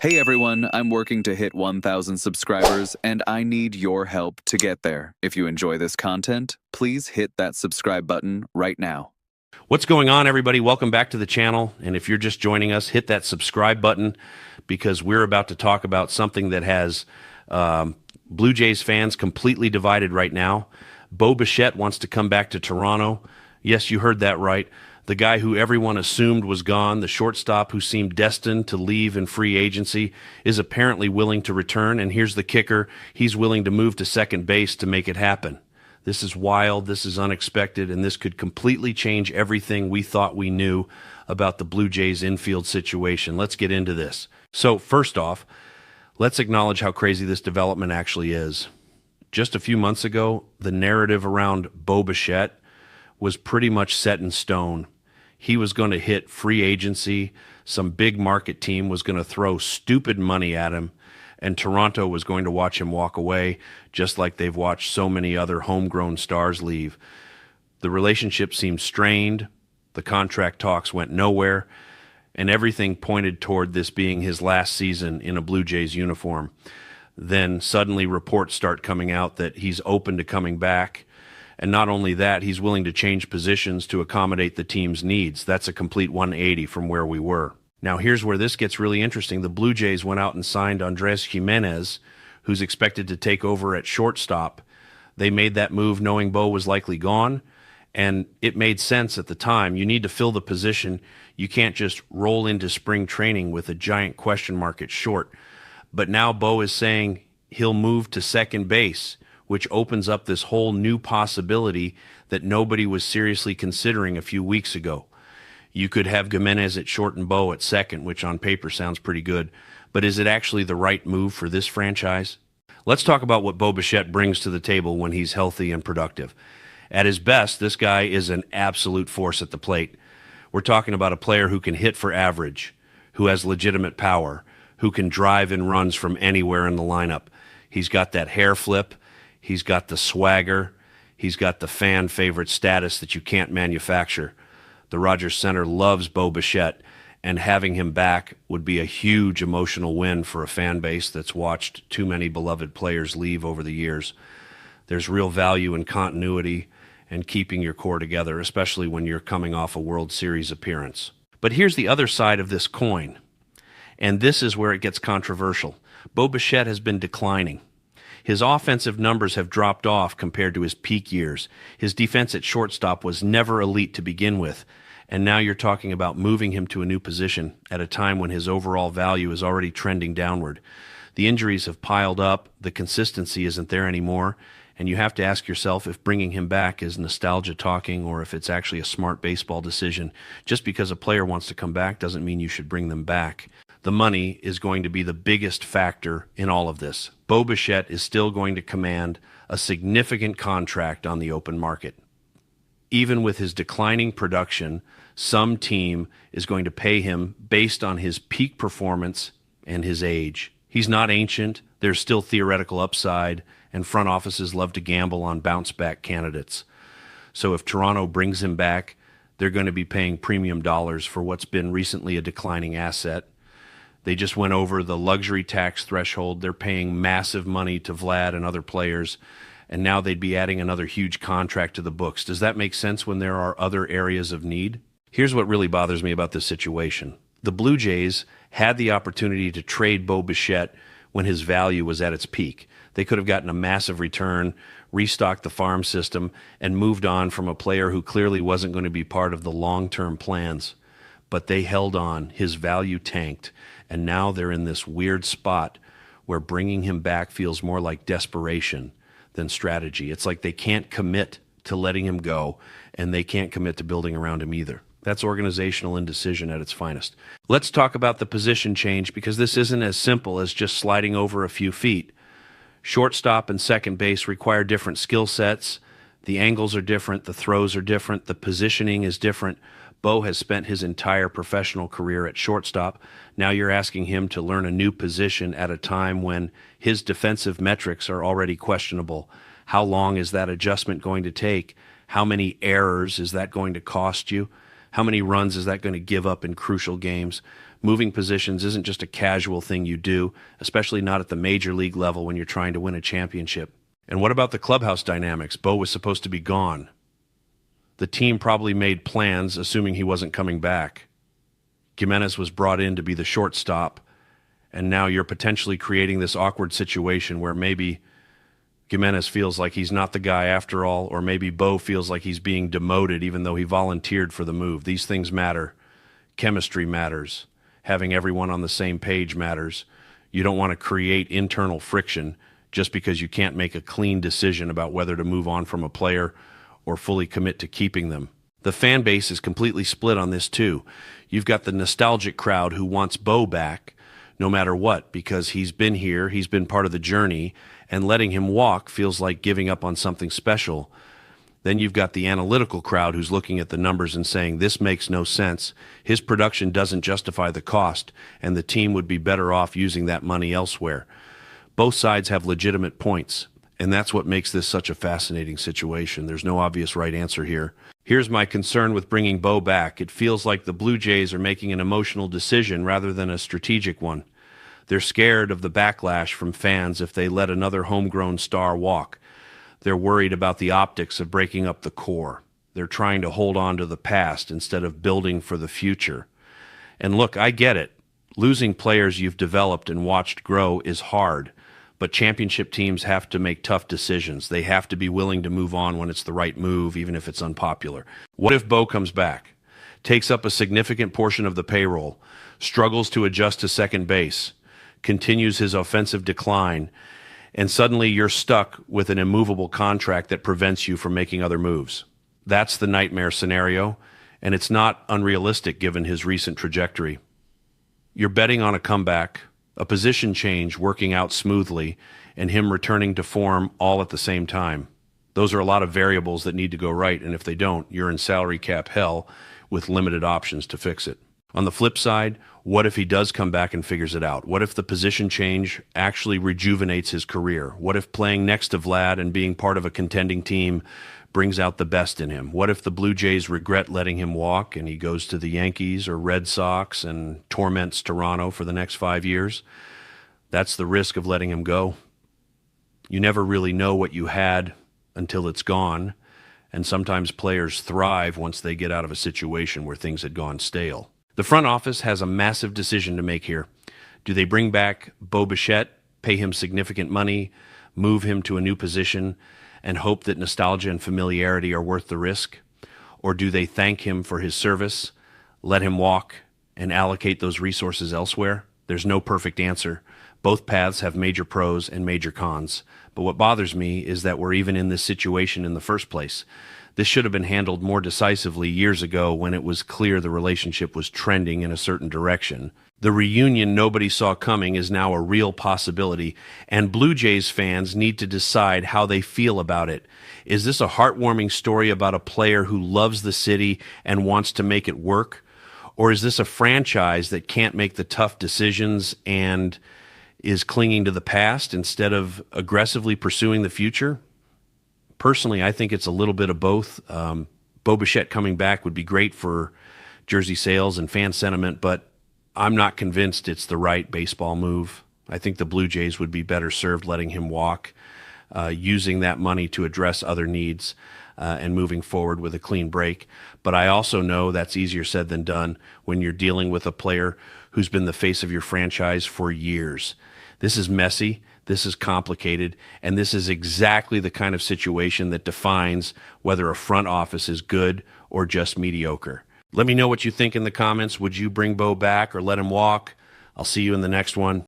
Hey everyone, I'm working to hit 1,000 subscribers, and I need your help to get there. If you enjoy this content, please hit that subscribe button right now. What's going on, everybody? Welcome back to the channel. And if you're just joining us, hit that subscribe button because we're about to talk about something that has Blue Jays fans completely divided right now. Bichette wants to come back to Toronto. Yes, you heard that right. The guy who everyone assumed was gone, the shortstop who seemed destined to leave in free agency, is apparently willing to return. And here's the kicker. He's willing to move to second base to make it happen. This is wild, this is unexpected, and this could completely change everything we thought we knew about the Blue Jays infield situation. Let's get into this. So first off, let's acknowledge how crazy this development actually is. Just a few months ago, the narrative around Bichette was pretty much set in stone. He was going to hit free agency, some big market team was going to throw stupid money at him, and Toronto was going to watch him walk away, just like they've watched so many other homegrown stars leave. The relationship seemed strained, the contract talks went nowhere, and everything pointed toward this being his last season in a Blue Jays uniform. Then suddenly reports start coming out that he's open to coming back, and not only that, he's willing to change positions to accommodate the team's needs. That's a complete 180 from where we were. Now, here's where this gets really interesting. The Blue Jays went out and signed Andrés Giménez, who's expected to take over at shortstop. They made that move knowing Bo was likely gone, and it made sense at the time. You need to fill the position. You can't just roll into spring training with a giant question mark at short. But now Bo is saying he'll move to second base, which opens up this whole new possibility that nobody was seriously considering a few weeks ago. You could have Giménez at short and Bo at second, which on paper sounds pretty good. But is it actually the right move for this franchise? Let's talk about what Bichette brings to the table when he's healthy and productive. At his best, this guy is an absolute force at the plate. We're talking about a player who can hit for average, who has legitimate power, who can drive in runs from anywhere in the lineup. He's got that hair flip. He's got the swagger. He's got the fan favorite status that you can't manufacture. The Rogers Center loves Bichette, and having him back would be a huge emotional win for a fan base that's watched too many beloved players leave over the years. There's real value in continuity and keeping your core together, especially when you're coming off a World Series appearance. But here's the other side of this coin, and this is where it gets controversial. Bichette has been declining. His offensive numbers have dropped off compared to his peak years. His defense at shortstop was never elite to begin with, and now you're talking about moving him to a new position at a time when his overall value is already trending downward. The injuries have piled up, the consistency isn't there anymore, and you have to ask yourself if bringing him back is nostalgia talking or if it's actually a smart baseball decision. Just because a player wants to come back doesn't mean you should bring them back. The money is going to be the biggest factor in all of this. Bichette is still going to command a significant contract on the open market. Even with his declining production, some team is going to pay him based on his peak performance and his age. He's not ancient. There's still theoretical upside, and front offices love to gamble on bounce-back candidates. So if Toronto brings him back, they're going to be paying premium dollars for what's been recently a declining asset. They just went over the luxury tax threshold. They're paying massive money to Vlad and other players, and now they'd be adding another huge contract to the books. Does that make sense when there are other areas of need? Here's what really bothers me about this situation. The Blue Jays had the opportunity to trade Bichette when his value was at its peak. They could have gotten a massive return, restocked the farm system, and moved on from a player who clearly wasn't going to be part of the long-term plans. But they held on. His value tanked. And now they're in this weird spot where bringing him back feels more like desperation than strategy. It's like they can't commit to letting him go, and they can't commit to building around him either. That's organizational indecision at its finest. Let's talk about the position change, because this isn't as simple as just sliding over a few feet. Shortstop and second base require different skill sets. The angles are different. The throws are different. The positioning is different. Bo has spent his entire professional career at shortstop. Now you're asking him to learn a new position at a time when his defensive metrics are already questionable. How long is that adjustment going to take? How many errors is that going to cost you? How many runs is that going to give up in crucial games? Moving positions isn't just a casual thing you do, especially not at the major league level when you're trying to win a championship. And what about the clubhouse dynamics? Bo was supposed to be gone. The team probably made plans assuming he wasn't coming back. Giménez was brought in to be the shortstop, and now you're potentially creating this awkward situation where maybe Giménez feels like he's not the guy after all, or maybe Bo feels like he's being demoted even though he volunteered for the move. These things matter. Chemistry matters. Having everyone on the same page matters. You don't want to create internal friction just because you can't make a clean decision about whether to move on from a player or fully commit to keeping them. The fan base is completely split on this too. You've got the nostalgic crowd who wants Bo back no matter what because he's been here, he's been part of the journey, and letting him walk feels like giving up on something special. Then you've got the analytical crowd who's looking at the numbers and saying, this makes no sense. His production doesn't justify the cost, and the team would be better off using that money elsewhere. Both sides have legitimate points, and that's what makes this such a fascinating situation. There's no obvious right answer here. Here's my concern with bringing Bo back. It feels like the Blue Jays are making an emotional decision rather than a strategic one. They're scared of the backlash from fans if they let another homegrown star walk. They're worried about the optics of breaking up the core. They're trying to hold on to the past instead of building for the future. And look, I get it. Losing players you've developed and watched grow is hard, but championship teams have to make tough decisions. They have to be willing to move on when it's the right move, even if it's unpopular. What if Bo comes back, takes up a significant portion of the payroll, struggles to adjust to second base, continues his offensive decline, and suddenly you're stuck with an immovable contract that prevents you from making other moves? That's the nightmare scenario, and it's not unrealistic given his recent trajectory. You're betting on a comeback, a position change working out smoothly, and him returning to form all at the same time. Those are a lot of variables that need to go right, and if they don't, you're in salary cap hell with limited options to fix it. On the flip side, what if he does come back and figures it out? What if the position change actually rejuvenates his career? What if playing next to Vlad and being part of a contending team brings out the best in him? What if the Blue Jays regret letting him walk and he goes to the Yankees or Red Sox and torments Toronto for the next 5 years? That's the risk of letting him go. You never really know what you had until it's gone, and sometimes players thrive once they get out of a situation where things had gone stale. The front office has a massive decision to make here. Do they bring back Bo Bichette, pay him significant money, move him to a new position, and hope that nostalgia and familiarity are worth the risk? Or do they thank him for his service, let him walk, and allocate those resources elsewhere? There's no perfect answer. Both paths have major pros and major cons. But what bothers me is that we're even in this situation in the first place. This should have been handled more decisively years ago when it was clear the relationship was trending in a certain direction. The reunion nobody saw coming is now a real possibility, and Blue Jays fans need to decide how they feel about it. Is this a heartwarming story about a player who loves the city and wants to make it work? Or is this a franchise that can't make the tough decisions and is clinging to the past instead of aggressively pursuing the future? Personally, I think it's a little bit of both. Bo Bichette coming back would be great for jersey sales and fan sentiment, but I'm not convinced it's the right baseball move. I think the Blue Jays would be better served letting him walk, using that money to address other needs, and moving forward with a clean break. But I also know that's easier said than done when you're dealing with a player who's been the face of your franchise for years. This is messy. This is complicated, and this is exactly the kind of situation that defines whether a front office is good or just mediocre. Let me know what you think in the comments. Would you bring Bo back or let him walk? I'll see you in the next one.